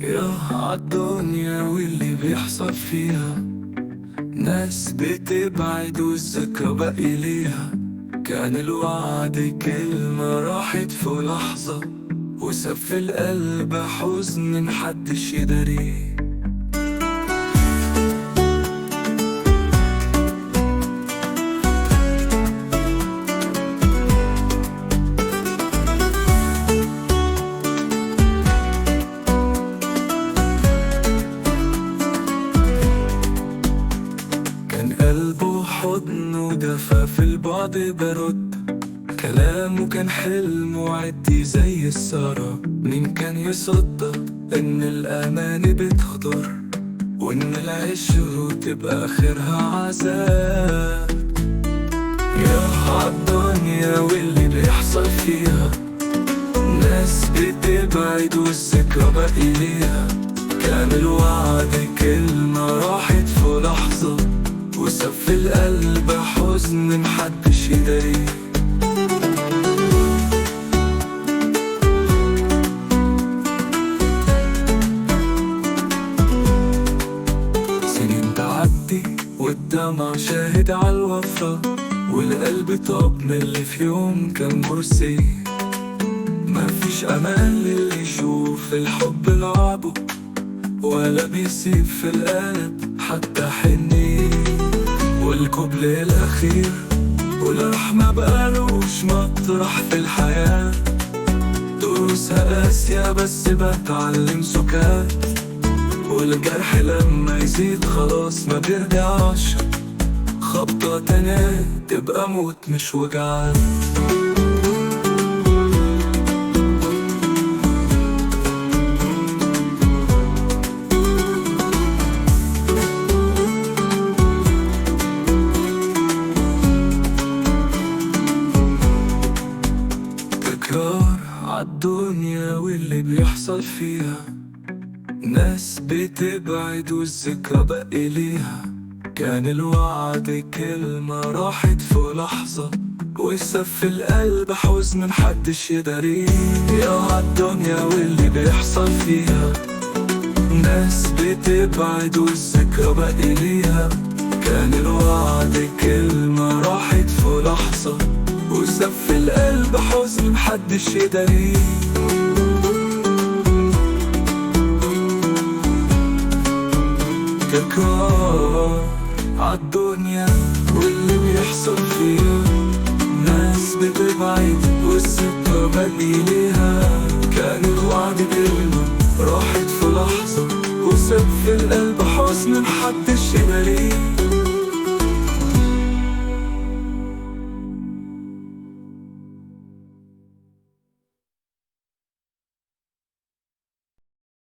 يا عالدنيا واللي بيحصل فيها، ناس بتبعد والذكرى باقي ليها. كان الوعد كلمة راحت في لحظة، وساب في القلب حزن محدش يداريه. كان قلبه حضن ودفى في البعد برد، كلامه كان حلم وعدي زي السهرة. مين كان يصدق إن الأماني بتخضر، وإن العشرة تبقى آخرها عذاب؟ يا عالدنيا واللي بيحصل فيها، ناس بتبعد والذكرى باقي ليها. كان الوعد كلمة راحت في لحظة، وساب في القلب حزن محدش يداريه. سنين تعدي والدمع شاهد عالوفرة، والقلب طاب من اللي في يوم كان مرسي. مفيش أمان للي يشوف الحب لعبه، ولا بيسيب في القلب حتى حنين. والقبل الأخير والراح مبقالوش مطرح في الحياة، دروسها قاسية بس بتعلم سكات. والجرح لما يزيد خلاص ما بيرجعش، خبطة تانية تبقى موت مش وجعان. تكرار عالدنيا واللي بيحصل فيها، ناس بتبعد والذكرى باقي ليها. كان الوعد كلمة راحت في لحظة، وساب في القلب حزن محدش يداريه. يا عالدنيا واللي بيحصل فيها، ناس بتبعد والذكرى باقي ليها. كان الوعد كلمة راحت في لحظة، وساب في القلب حزن محدش يداريه. تكرار عالدنيا واللي بيحصل فيها، ناس بتبعد والذكرى باقي ليها. كان الوعد كلمة راحت في لحظة، وساب في القلب حزن محدش يداريه.